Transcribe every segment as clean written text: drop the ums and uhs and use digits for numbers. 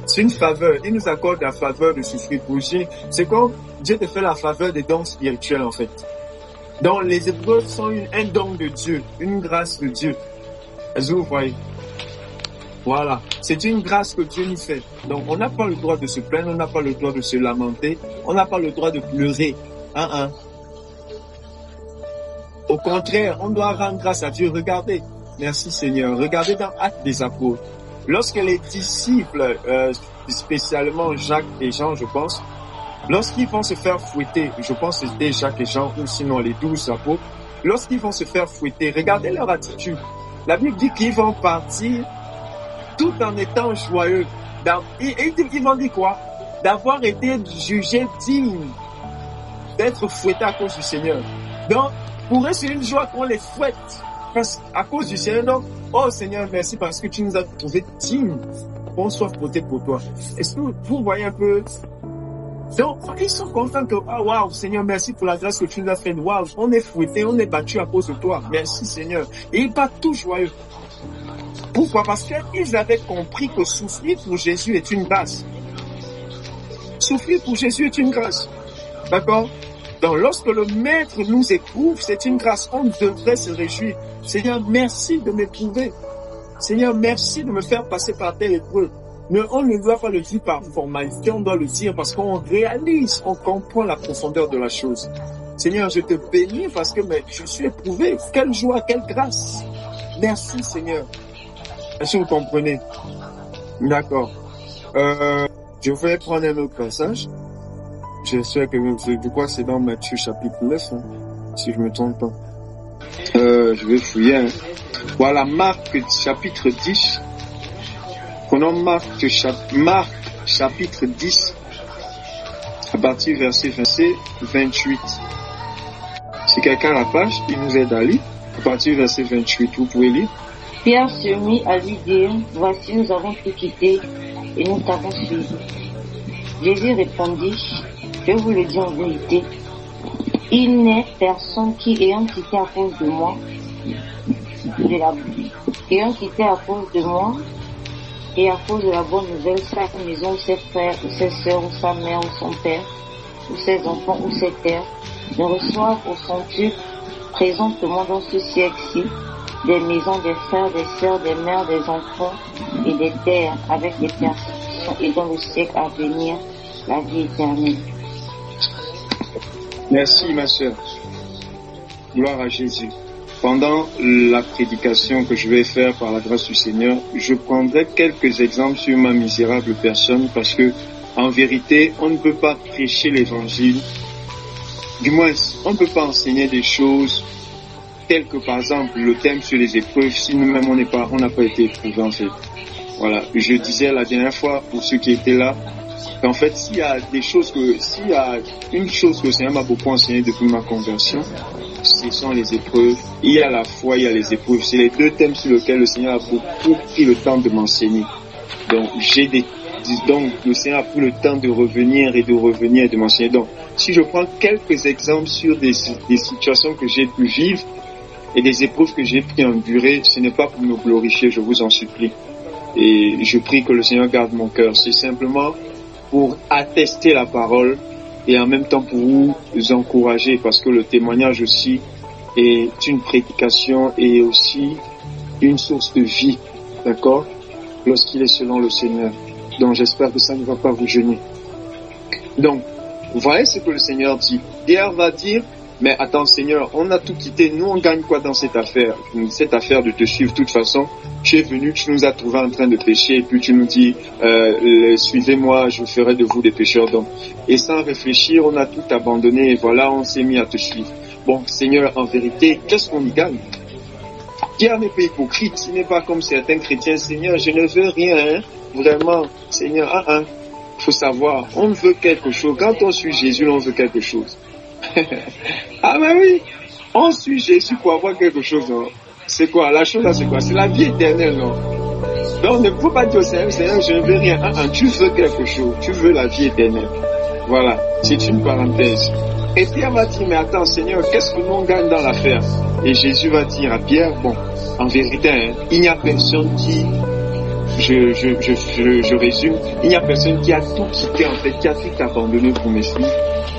C'est une faveur. Il nous accorde la faveur de souffrir pour lui. C'est comme Dieu te fait la faveur des dons spirituels, en fait. Donc, les épreuves sont un don de Dieu, une grâce de Dieu. Est-ce que vous voyez? Voilà. C'est une grâce que Dieu nous fait. Donc, on n'a pas le droit de se plaindre, on n'a pas le droit de se lamenter, on n'a pas le droit de pleurer. Au contraire, on doit rendre grâce à Dieu. Regardez. Merci Seigneur. Regardez dans Actes des Apôtres. Lorsque les disciples, spécialement Jacques et Jean, je pense, lorsqu'ils vont se faire fouetter, je pense que c'était Jacques et Jean ou sinon les 12 apôtres, lorsqu'ils vont se faire fouetter, regardez leur attitude. La Bible dit qu'ils vont partir tout en étant joyeux. Ils vont dire quoi? D'avoir été jugés dignes d'être fouettés à cause du Seigneur. Donc, pour eux, c'est une joie qu'on les fouette à cause du Seigneur. Donc, oh Seigneur, merci parce que tu nous as trouvés dignes qu'on soit fouettés pour toi. Est-ce que vous voyez un peu? Donc, ils sont contents que, ah, waouh, Seigneur, merci pour la grâce que tu nous as faite. Waouh, on est fouettés, on est battus à cause de toi. Merci Seigneur. Et ils partent tout joyeux. Pourquoi? Parce qu'ils avaient compris que souffrir pour Jésus est une grâce. Souffrir pour Jésus est une grâce. D'accord? Donc, lorsque le Maître nous éprouve, c'est une grâce. On devrait se réjouir. Seigneur, merci de m'éprouver. Seigneur, merci de me faire passer par telle épreuve. Mais on ne doit pas le dire par formalité, on doit le dire parce qu'on réalise, on comprend la profondeur de la chose. Seigneur, je te bénis parce que je suis éprouvé. Quelle joie, quelle grâce. Merci Seigneur. Est-ce que vous comprenez? D'accord. Je vais prendre un autre passage. J'espère que je crois que c'est dans Matthieu chapitre 9, si je me trompe pas. Je vais fouiller. Voilà, Marc chapitre 10. Prenons Marc chapitre 10, à partir verset 28. Si quelqu'un a la page, il nous aide à lire. À partir verset 28, vous pouvez lire. Pierre se mit à lui dire, voici, nous avons tout quitté et nous t'avons suivi. Jésus répondit, je vous le dis en vérité, il n'est personne qui, ayant quitté à cause de moi, et à cause de la bonne nouvelle, sa maison, ses frères ou ses sœurs, ou sa mère ou son père, ou ses enfants ou ses terres, ne reçoivent au centuple présentement dans ce siècle-ci des maisons, des frères, des sœurs, des mères, des enfants et des terres avec des persécutions et dans le siècle à venir, la vie éternelle. Merci ma sœur. Gloire à Jésus. Pendant la prédication que je vais faire par la grâce du Seigneur, je prendrai quelques exemples sur ma misérable personne parce que, en vérité, on ne peut pas prêcher l'évangile. Du moins, on ne peut pas enseigner des choses telles que, par exemple, le thème sur les épreuves, si nous-mêmes on n'a pas été éprouvés, en fait. Voilà. Je disais la dernière fois, pour ceux qui étaient là, qu'en fait, s'il y a une chose que le Seigneur m'a beaucoup enseigné depuis ma conversion, ce sont les épreuves. Il y a la foi, il y a les épreuves. C'est les deux thèmes sur lesquels le Seigneur a beaucoup pris le temps de m'enseigner. Donc, le Seigneur a pris le temps de revenir et de m'enseigner. Donc, si je prends quelques exemples sur des situations que j'ai pu vivre et des épreuves que j'ai pu endurer, ce n'est pas pour me glorifier, je vous en supplie. Et je prie que le Seigneur garde mon cœur. C'est simplement pour attester la parole et en même temps pour vous encourager, parce que le témoignage aussi est une prédication et aussi une source de vie, d'accord, lorsqu'il est selon le Seigneur. Donc j'espère que ça ne va pas vous gêner. Donc, vous voyez ce que le Seigneur dit. Pierre va dire, mais attends Seigneur, on a tout quitté, nous on gagne quoi dans cette affaire de te suivre? De toute façon, tu es venu, tu nous as trouvé en train de pécher, et puis tu nous dis, suivez-moi, je ferai de vous des pécheurs. Donc, et sans réfléchir, on a tout abandonné, et voilà, on s'est mis à te suivre. Bon, Seigneur, en vérité, qu'est-ce qu'on y gagne? Pierre n'est pas hypocrite, il n'est pas comme certains chrétiens. Seigneur, je ne veux rien, vraiment, Seigneur, faut savoir, on veut quelque chose. Quand on suit Jésus, on veut quelque chose. Ah ben oui, on suit Jésus pour avoir quelque chose. Non? C'est quoi? La chose là, c'est quoi? C'est la vie éternelle, non? Donc, ne faut pas dire au Seigneur, je ne veux rien. Tu veux quelque chose. Tu veux la vie éternelle. Voilà, c'est une parenthèse. Et Pierre va dire, mais attends, Seigneur, qu'est-ce que l'on gagne dans l'affaire? Et Jésus va dire à Pierre, bon, en vérité, il n'y a personne je résume, il n'y a personne qui a tout quitté en fait, qui a tout abandonné pour me suivre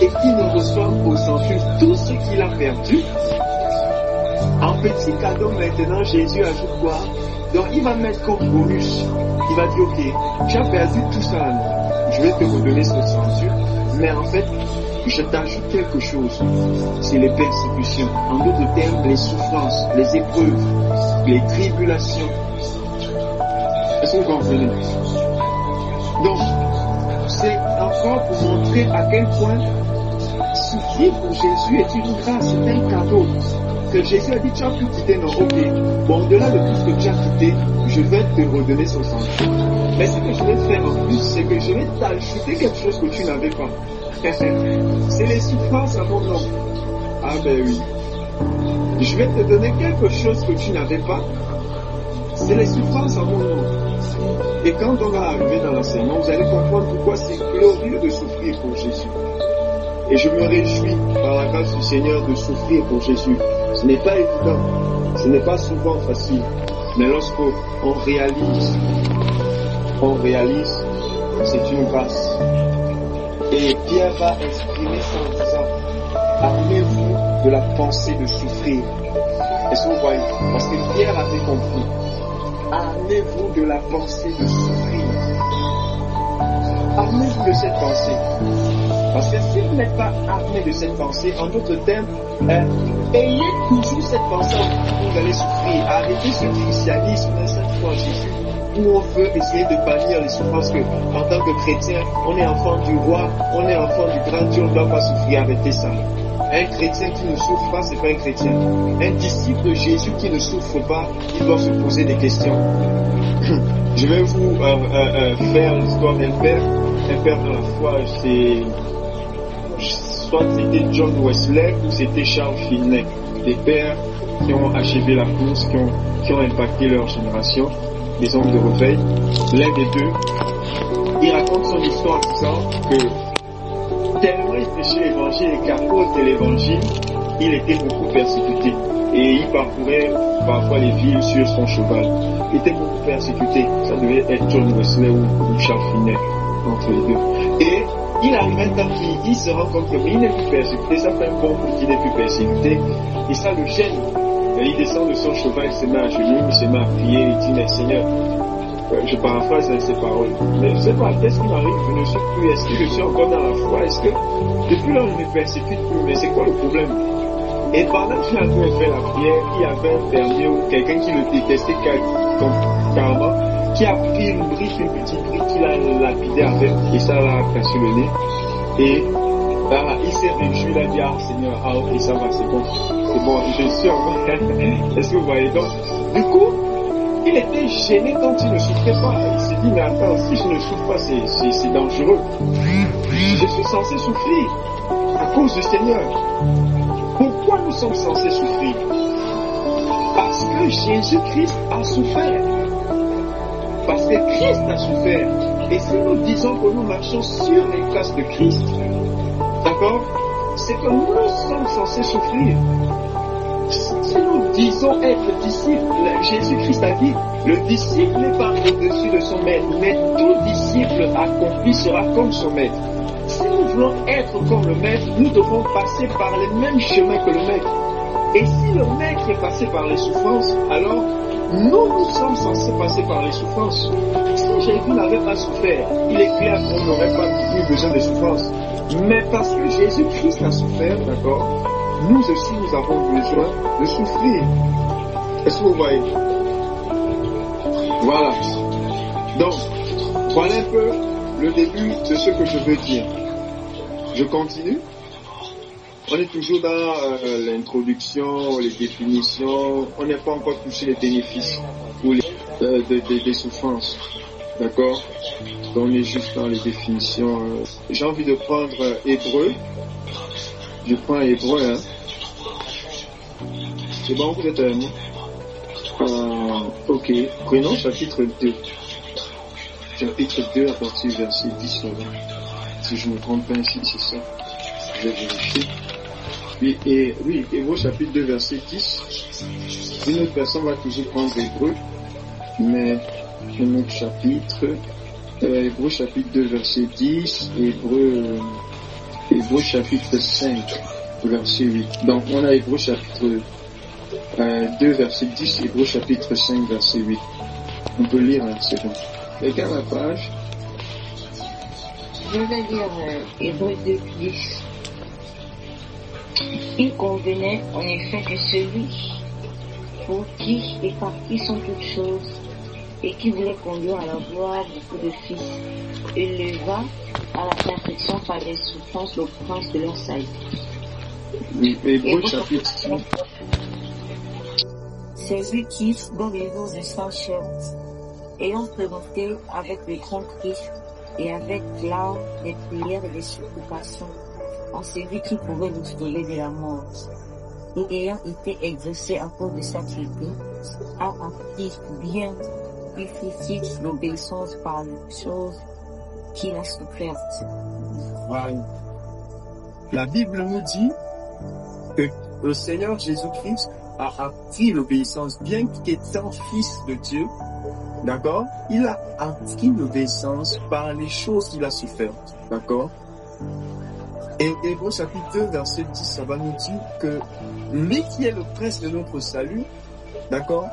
et qui ne reçoit au centuple tout ce qu'il a perdu. En petit cadeau maintenant, Jésus ajoute quoi? Donc il va mettre comme bonus, il va dire ok, tu as perdu tout ça, je vais te redonner ce centuple, mais en fait, je t'ajoute quelque chose, c'est les persécutions, en d'autres termes, les souffrances, les épreuves, les tribulations. Est-ce que vous comprenez? Donc, c'est encore pour montrer à quel point souffrir pour Jésus est une grâce, c'est un cadeau. Que Jésus a dit, tu as pu quitter, non, ok. Bon, au-delà de tout ce que tu as quitté, je vais te redonner ce centuple. Mais ce que je vais faire en plus, c'est que je vais t'ajouter quelque chose que tu n'avais pas. C'est les souffrances à mon nom. Ah ben oui. Je vais te donner quelque chose que tu n'avais pas. C'est les souffrances à mon nom. Et quand on va arriver dans l'enseignement, vous allez comprendre pourquoi c'est glorieux de souffrir pour Jésus. Et je me réjouis par la grâce du Seigneur de souffrir pour Jésus. Ce n'est pas évident, ce n'est pas souvent facile. Mais lorsqu'on réalise, c'est une grâce. Et Pierre va exprimer ça en disant, armez-vous de la pensée de souffrir. Est-ce que vous voyez? Parce que Pierre avait compris. Armez-vous de la pensée de souffrir. Armez-vous de cette pensée. Parce que si vous n'êtes pas armé de cette pensée, en d'autres termes, ayez toujours cette pensée où vous allez souffrir. Arrêtez ce christianisme, cette foi en Jésus, où on veut essayer de bannir les souffrances que, en tant que chrétien, on est enfant du roi, on est enfant du grand Dieu, on ne doit pas souffrir. Arrêtez ça. Un chrétien qui ne souffre pas, c'est pas un chrétien. Un disciple de Jésus qui ne souffre pas, il doit se poser des questions. Je vais vous faire l'histoire d'un père dans la foi, soit c'était John Wesley ou c'était Charles Finney, des pères qui ont achevé la course, qui ont impacté leur génération, des hommes de réveil. L'un des deux, il raconte son histoire en disant que tellement il prêchait l'évangile et qu'à cause de l'évangile, il était beaucoup persécuté. Et il parcourait parfois les villes sur son cheval. Il était beaucoup persécuté. Ça devait être John Wesley ou Charles Finney, entre les deux. Et il arrive un temps qu'il se rend compte qu'il n'est plus persécuté. Ça fait un bon coup qu'il n'est plus persécuté. Et ça le gêne. Et il descend de son cheval, il se met à genoux, il se met à prier, il dit, mais Seigneur, je paraphrase ces paroles. Mais je ne sais pas, qu'est-ce qui m'arrive? Je ne suis plus. Est-ce que je suis encore dans la foi? Est-ce que depuis là, on ne me persécute plus? Mais c'est quoi le problème? Et pendant qu'il a fait la prière, il y avait un fermier ou quelqu'un qui le détestait carrément, qui a pris une petite brique qu'il a lapidée avec, et ça l'a cassé le nez. Et là, il s'est réjoui, il a dit, ah Seigneur, ah ok, ça va, c'est bon, je suis encore. Est-ce que vous voyez? Donc, du coup, il était gêné quand il ne souffrait pas. Il s'est dit, mais attends, si je ne souffre pas, c'est dangereux. Je suis censé souffrir à cause du Seigneur. Pourquoi nous sommes censés souffrir? Parce que Jésus-Christ a souffert. Parce que Christ a souffert. Et si nous disons que nous marchons sur les traces de Christ, d'accord, c'est que nous sommes censés souffrir. Si nous disons être disciples, Jésus-Christ a dit, le disciple n'est pas au-dessus de son maître, mais tout disciple accompli sera comme son maître. Si nous voulons être comme le maître, nous devons passer par les mêmes chemins que le maître. Et si le maître est passé par les souffrances, alors nous sommes censés passer par les souffrances. Si Jésus n'avait pas souffert, il est clair qu'on n'aurait pas eu besoin de souffrances. Mais parce que Jésus-Christ a souffert, d'accord, nous aussi nous avons besoin de souffrir. Est-ce que vous voyez? Voilà. Donc, voilà un peu le début de ce que je veux dire. Je continue. On est toujours dans l'introduction, les définitions. On n'a pas encore touché les bénéfices ou des souffrances. D'accord? Donc on est juste dans les définitions. J'ai envie de prendre Hébreu. Je prends Hébreu. Hein. C'est bon, vous êtes avec moi? Ok. Prenons chapitre 2. Chapitre 2 à partir du verset 10. Si je ne me trompe pas ici, c'est ça. Je vais vérifier. Oui, Hébreu chapitre 2 verset 10. Une autre personne va toujours prendre Hébreu, mais un autre chapitre, Hébreux chapitre 2, verset 10, Hébreux chapitre 5, verset 8. Donc, on a Hébreux chapitre 2, verset 10, Hébreux chapitre 5, verset 8. On peut lire, c'est bon. Regarde la page. Je vais lire Hébreux 2, 10. Il convenait en effet que celui pour qui et par qui sont toutes choses et qui voulait conduire à la gloire beaucoup de fils, éleva à la perfection par les souffrances le prince de leur salut. Hébreux chapitre 5. C'est lui qui, dans les jours de sa chair, ayant présenté avec le grand Christ et avec l'art des prières et des supplications, en celui qui pouvait nous sauver de la mort, et ayant été exaucé à cause de sa piété, a appris bien difficile l'obéissance par les choses qu'il a soufferte. Voilà. La Bible nous dit que le Seigneur Jésus-Christ a appris l'obéissance, bien qu'étant fils de Dieu, d'accord, il a appris l'obéissance par les choses qu'il a souffert, d'accord. Et Hébreux chapitre 2, verset 10, ça va nous dire que lui qui est le prince de notre salut, d'accord,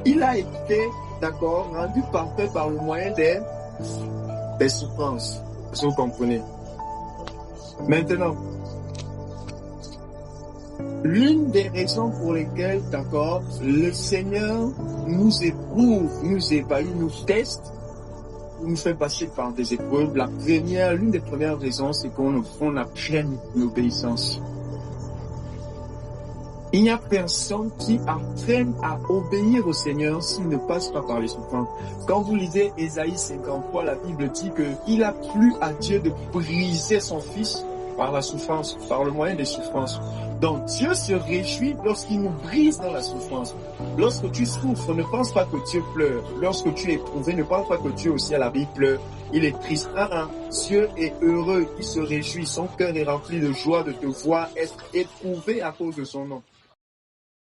il a été, d'accord, rendu parfait par le moyen des souffrances. Vous comprenez? Maintenant, l'une des raisons pour lesquelles, d'accord, le Seigneur nous éprouve, nous évalue, nous teste, nous fait passer par des épreuves. L'une des premières raisons, c'est qu'on apprenne l'obéissance. Il n'y a personne qui apprenne à obéir au Seigneur s'il ne passe pas par les souffrances. Quand vous lisez Ésaïe 53, la Bible dit qu'il a plu à Dieu de briser son fils par la souffrance, par le moyen des souffrances. Donc Dieu se réjouit lorsqu'il nous brise dans la souffrance. Lorsque tu souffres, ne pense pas que Dieu pleure. Lorsque tu es éprouvé, ne pense pas que Dieu aussi à la vie pleure. Il est triste. Dieu est heureux, il se réjouit. Son cœur est rempli de joie de te voir être éprouvé à cause de son nom.